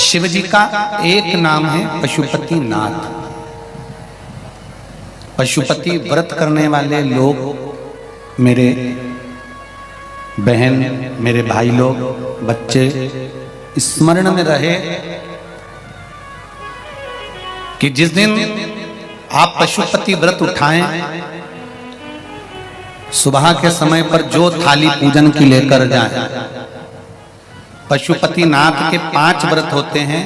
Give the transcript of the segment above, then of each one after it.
शिव जी का एक नाम है पशुपति नाथ। पशुपति व्रत करने वाले लोग, मेरे बहन, मेरे भाई लोग, बच्चे स्मरण में रहे कि जिस दिन आप पशुपति व्रत उठाएं, सुबह के समय पर जो थाली पूजन की लेकर जाएं। पशुपति नाथ के 5 व्रत होते हैं,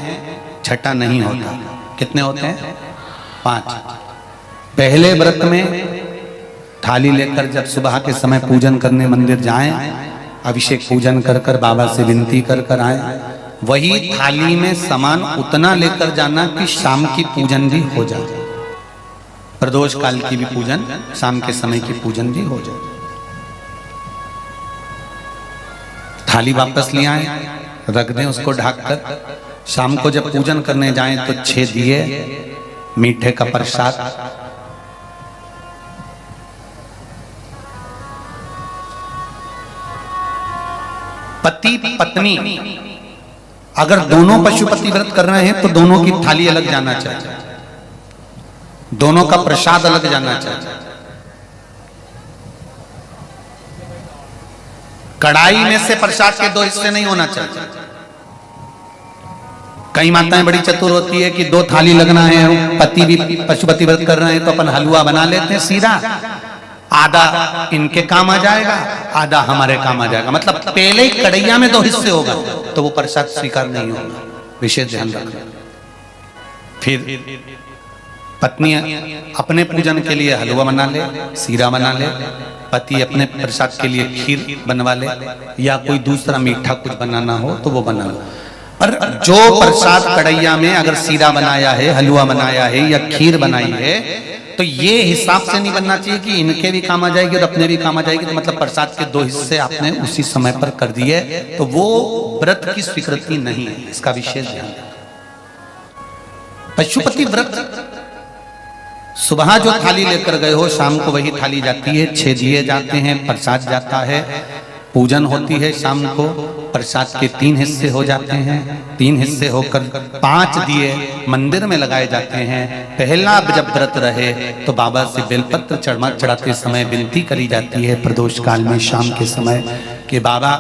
छठा नहीं होता। कितने होते हैं? 5। पहले व्रत में थाली लेकर जब सुबह के समय पूजन करने मंदिर जाएं, अभिषेक पूजन कर कर बाबा से विनती कर कर आए, वही थाली में सामान उतना लेकर जाना कि शाम की पूजन भी हो जाए, प्रदोष काल की भी पूजन, शाम के समय की पूजन भी हो जाए। थाली वापस ले आए, रख दें उसको ढककर। शाम को जब पूजन करने जाएं तो 6 दिए, मीठे का प्रसाद, पति पत्नी अगर दोनों पशुपति व्रत कर रहे हैं तो दोनों की थाली अलग जाना चाहिए, दोनों का प्रसाद अलग जाना चाहिए। कढ़ाई में से प्रसाद के 2 हिस्से नहीं होना चाहिए। कई माताएं बड़ी चतुर होती है कि 2 थाली लगना है, पति भी पशुपति व्रत कर रहे हैं तो अपन हलवा बना लेते हैं सीधा, आधा इनके काम आ जाएगा, आधा हमारे काम आ जाएगा। मतलब पहले ही कढ़ैया में 2 हिस्से होगा तो वो प्रसाद स्वीकार नहीं होगा। विशेष ध्यान रखना। फिर पत्नी अपने पूजन के लिए हलवा बना ले, सीरा बना ले, पति अपने प्रसाद के लिए खीर बनवा ले, या कोई दूसरा मीठा कुछ बनाना हो तो वो बना लो। पर जो प्रसाद कढ़ैया में अगर सीरा बनाया है, हलवा बनाया है या खीर बनाई है, तो ये हिसाब से नहीं बनना चाहिए कि इनके भी काम आ जाएगी और अपने भी काम आ जाएगी। तो मतलब प्रसाद के 2 हिस्से आपने उसी समय पर कर दिए तो वो व्रत की स्वीकृति नहीं है। इसका विशेष ध्यान रखना। पशुपति व्रत सुबह जो थाली लेकर गए हो, शाम को वही थाली जाती है, 6 दिए जाते हैं, प्रसाद जाता है, पूजन होती है। शाम को प्रसाद के 3 हिस्से हो जाते हैं, 3 हिस्से होकर 5 दिए मंदिर में लगाए जाते हैं। पहला जब व्रत रहे तो बाबा से बेलपत्र चढ़ाते समय विनती करी जाती है प्रदोष काल में शाम के समय कि बाबा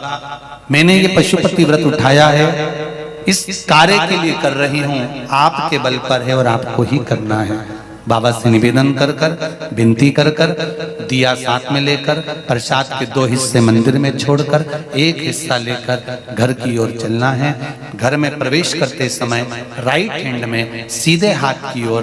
मैंने ये पशुपति व्रत उठाया है, इस कार्य के लिए कर रही हूँ, आपके बल पर है और आपको ही करना है। बाबा से निवेदन कर कर, विनती कर कर, दिया साथ में लेकर, प्रसाद के 2 हिस्से मंदिर में छोड़कर 1 हिस्सा लेकर घर की ओर चलना है। घर में प्रवेश करते समय राइट हैंड में सीधे हाथ की ओर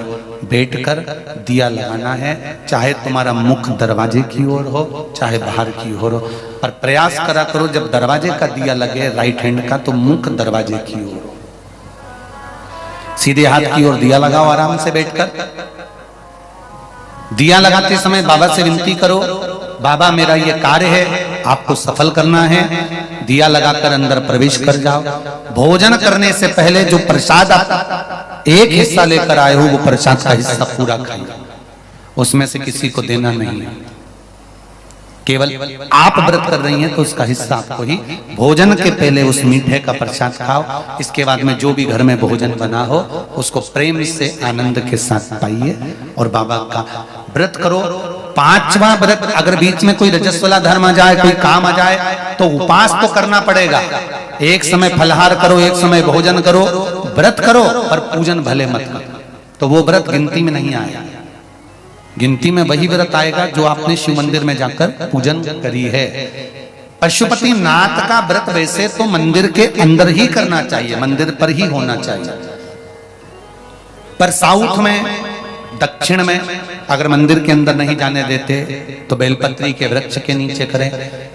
बैठकर दिया लगाना है। चाहे तुम्हारा मुख दरवाजे की ओर हो, चाहे बाहर की ओर हो, पर प्रयास करा करो जब दरवाजे का दिया लगे राइट हैंड का तो मुख दरवाजे की ओर हो। सीधे हाथ की ओर दिया लगाओ आराम से बैठकर। दिया लगाते समय बाबा से विनती करो, बाबा मेरा ये कार्य है, आपको सफल करना है। दिया लगाकर अंदर प्रवेश कर जाओ। भोजन करने से पहले जो प्रसाद आप 1 हिस्सा लेकर आए हो, वो प्रसाद का हिस्सा पूरा खाइए, उसमें से किसी को देना नहीं है। केवल आप व्रत कर रही हैं तो उसका हिस्सा आपको ही। भोजन के पहले उस मीठे का प्रसाद खाओ। इसके बाद में जो भी घर में भोजन बना हो उसको प्रेम से आनंद के साथ पाइए और बाबा का व्रत करो। 5वां व्रत अगर बीच में कोई रजस्वला धर्म आ जाए, कोई काम आ जाए तो उपास तो करना पड़ेगा। एक समय फलहार करो, एक समय भोजन करो, व्रत करो, पर पूजन भले मत करो। तो वो व्रत गिनती में नहीं आएगा। गिनती में वही व्रत आएगा जो आपने शिव मंदिर में जाकर पूजन करी है। पशुपति नाथ का व्रत वैसे तो मंदिर के अंदर ही करना चाहिए, मंदिर पर ही होना चाहिए। पर साउथ में, दक्षिण में अगर मंदिर के अंदर नहीं जाने देते तो बेलपत्री के वृक्ष के नीचे करें।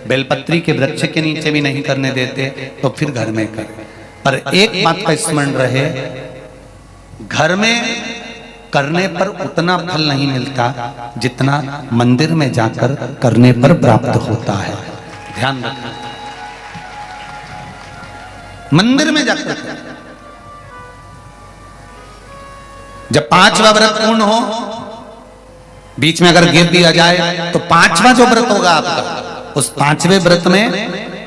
बेलपत्री के वृक्ष के नीचे भी नहीं करने देते तो फिर घर में करें। पर एक बात का स्मरण रहे, घर में करने पर उतना फल नहीं मिलता जितना मंदिर में जाकर करने पर प्राप्त होता है। ध्यान रखना। मंदिर में जाकर जब 5वां व्रत पूर्ण हो, बीच में अगर गैप दिया जाए तो 5वां जो व्रत होगा आपका, उस 5वें व्रत में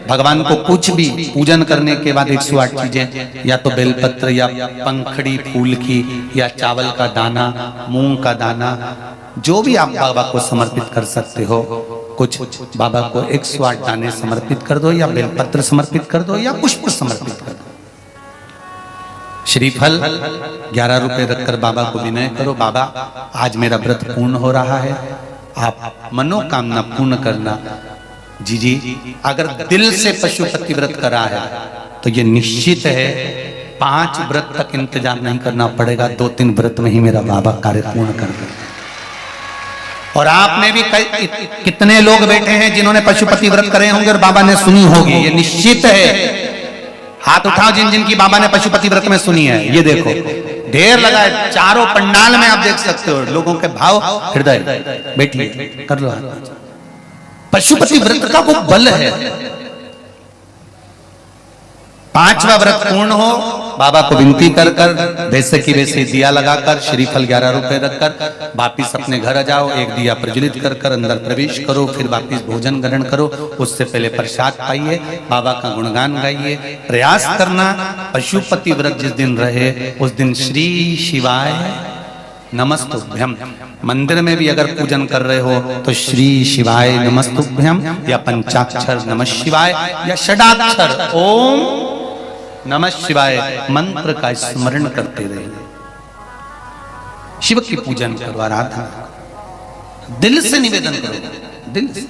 भगवान को कुछ भी पूजन करने के बाद 108 चीजें, या तो बेलपत्र या पंखड़ी फूल की या चावल का दाना, मूंग का दाना, जो भी आप बाबा को समर्पित कर सकते हो, कुछ बाबा को 108 दाने समर्पित कर दो, या बेलपत्र समर्पित कर दो, या पुष्प समर्पित कर दो। श्रीफल 11 रुपए रखकर बाबा को विनय करो, बाबा आज मेरा व्रत पूर्ण हो रहा है, आप मनोकामना पूर्ण करना। जी अगर दिल से पशुपति व्रत करा है तो ये निश्चित है 5 व्रत तक इंतजार नहीं करना पड़ेगा, 2-3 व्रत में ही मेरा बाबा कार्य पूर्ण कर दे। और आप में भी कितने लोग बैठे हैं जिन्होंने पशुपति व्रत करे होंगे और बाबा ने सुनी होगी, ये निश्चित है। हाथ उठाओ जिन जिनकी बाबा ने पशुपति व्रत में सुनी है। ये देखो ढेर लगा है, चारों पंडाल में आप देख सकते हो लोगों के भाव हृदय। बैठिए कर लो। पशुपति व्रत का वो बल है। 5वां व्रत पूर्ण हो, बाबा को विनती कर कर वैसे की वैसे दिया लगाकर, श्रीफल 11 रुपए रखकर वापिस अपने घर आ जाओ। एक दिया प्रज्वलित कर कर अंदर प्रवेश करो, फिर वापिस भोजन ग्रहण करो। उससे पहले प्रसाद पाइए, बाबा का गुणगान गाइए। प्रयास करना पशुपति व्रत जिस दिन रहे उस दिन श्री शिवाय नमस्तुभ्यम। मंदिर में भी अगर पूजन कर रहे हो तो श्री शिवाय नमस्तुभ्यम या पंचाक्षर नमः शिवाय या षडाक्षर ओम नमः शिवाय मंत्र का स्मरण करते रहे। शिव की पूजन करो, आराधना दिल से निवेदन करो, दिल से।